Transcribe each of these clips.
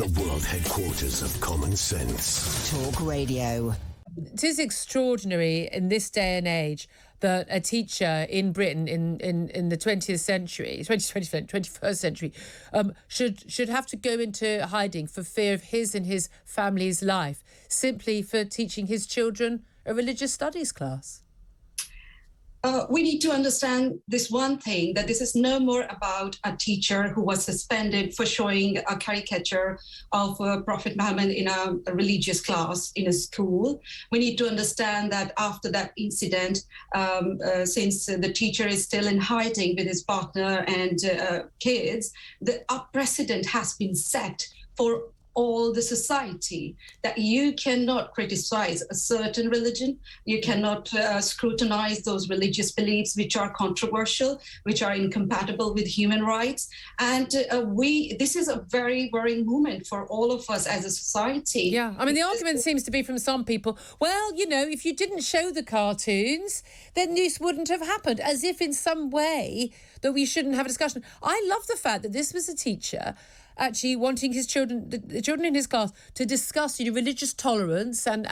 the world headquarters of common sense. Talk Radio. It is extraordinary in this day and age that a teacher in Britain in the 20th century, 21st century, should have to go into hiding for fear of his and his family's life, simply for teaching his children a religious studies class. We need to understand this one thing, that this is no more about a teacher who was suspended for showing a caricature of Prophet Muhammad in a religious class in a school. We need to understand that after that incident, since the teacher is still in hiding with his partner and kids, a precedent has been set for all the society, that you cannot criticize a certain religion, you cannot scrutinize those religious beliefs which are controversial, which are incompatible with human rights. And this is a very worrying moment for all of us as a society. Yeah, I mean, the argument seems to be from some people, well, you know, if you didn't show the cartoons, then this wouldn't have happened, as if in some way that we shouldn't have a discussion. I love the fact that this was a teacher actually wanting his children, the children in his class, to discuss, you know, religious tolerance and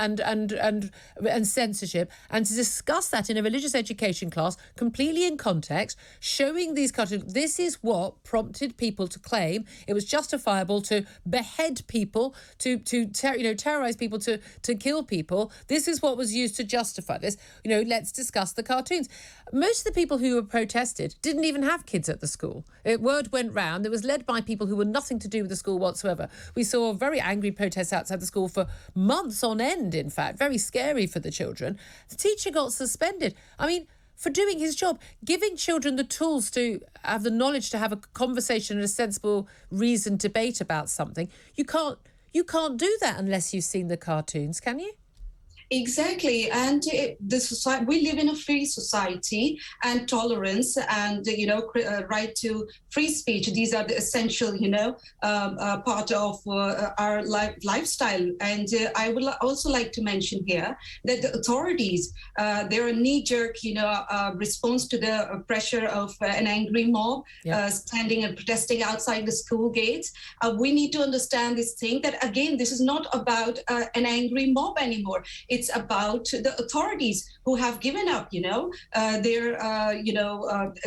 censorship, and to discuss that in a religious education class, completely in context, showing these cartoons. This is what prompted people to claim it was justifiable to behead people, to terrorize people, to kill people. This is what was used to justify this. You know, let's discuss the cartoons. Most of the people who were protested didn't even have kids at the school. Word went round. It was led by people who were nothing to do with the school whatsoever. We saw very angry protests outside the school for months on end, in fact. Very scary for the children. The teacher got suspended. I mean, for doing his job, giving children the tools to have the knowledge to have a conversation and a sensible, reasoned debate about something. You can't do that unless you've seen the cartoons, can you? Exactly, and the society, we live in a free society, and tolerance and right to free speech. These are the essential, part of our lifestyle. And I would also like to mention here that the authorities, they're a knee-jerk, response to the pressure of an angry mob standing and protesting outside the school gates. We need to understand this thing that, again, this is not about an angry mob anymore. It's about the authorities who have given up,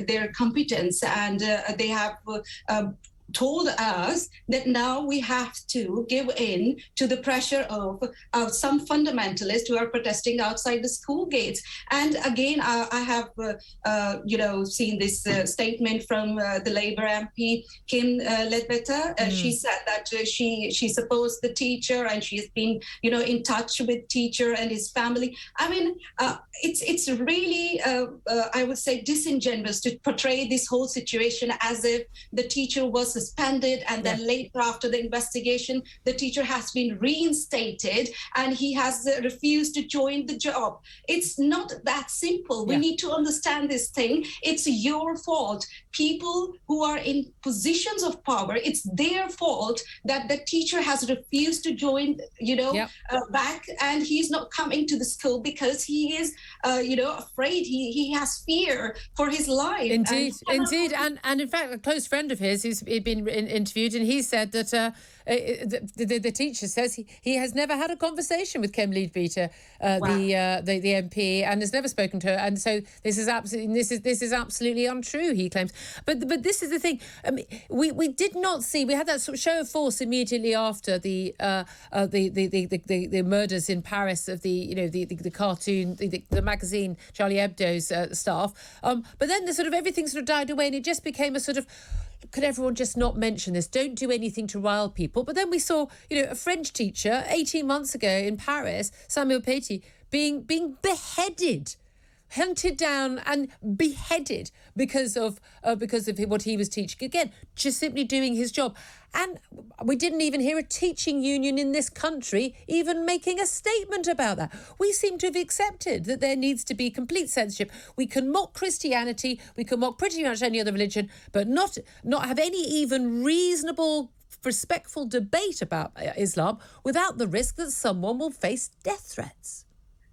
their competence, and they have told us that now we have to give in to the pressure of some fundamentalists who are protesting outside the school gates. And again, I have, seen this statement from the Labour MP, Kim Ledbetter. She said that she supports the teacher, and she's been, in touch with teacher and his family. I mean, it's really, I would say, disingenuous to portray this whole situation as if the teacher was suspended, and then later, after the investigation, the teacher has been reinstated and he has refused to join the job. It's not that simple. We need to understand this thing. It's your fault. People who are in positions of power, it's their fault that the teacher has refused to join, back, and he's not coming to the school because he is, afraid. He has fear for his life. Indeed. And in fact, a close friend of his who's been interviewed, and he said that the teacher says he has never had a conversation with Kim Ledbetter, the MP, and has never spoken to her, and so this is absolutely untrue, he claims. But this is the thing. I mean, we did not see. We had that sort of show of force immediately after the murders in Paris of the cartoon, the magazine Charlie Hebdo's staff. But then everything sort of died away, and it just became a sort of, could everyone just not mention this? Don't do anything to rile people. But then we saw, a French teacher 18 months ago in Paris, Samuel Paty, being beheaded, hunted down and beheaded because of what he was teaching. Again, just simply doing his job. And we didn't even hear a teaching union in this country even making a statement about that. We seem to have accepted that there needs to be complete censorship. We can mock Christianity, we can mock pretty much any other religion, but not have any even reasonable, respectful debate about Islam without the risk that someone will face death threats.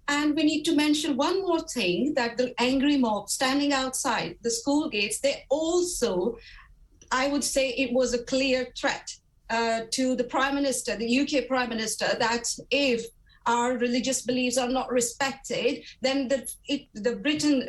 And we need to mention one more thing, that the angry mob standing outside the school gates, they also, I would say, it was a clear threat to the Prime Minister, the UK Prime Minister, that if our religious beliefs are not respected, then the Britain,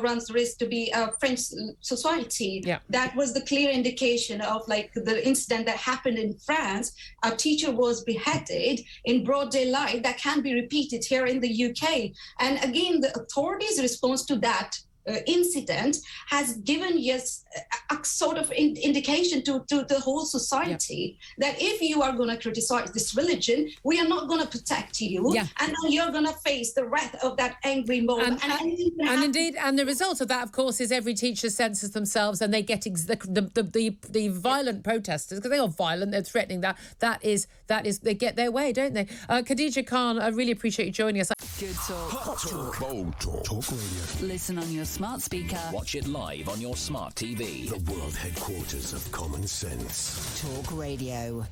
runs the risk to be a French society. Yeah. That was the clear indication of like the incident that happened in France. A teacher was beheaded in broad daylight. That can be repeated here in the UK. And again, the authorities' response to that incident has given a sort of indication to the whole society that if you are going to criticize this religion, we are not going to protect you, and then you're going to face the wrath of that angry mob. And indeed, and the result of that, of course, is every teacher censors themselves, and they get the violent protesters, because they are violent, they're threatening that is they get their way, don't they? Khadija Khan, I really appreciate you joining us. Good talk. Hot talk. Bold talk. Talk radio. Listen on your smart speaker. Watch it live on your smart TV. The world headquarters of common sense. Talk Radio.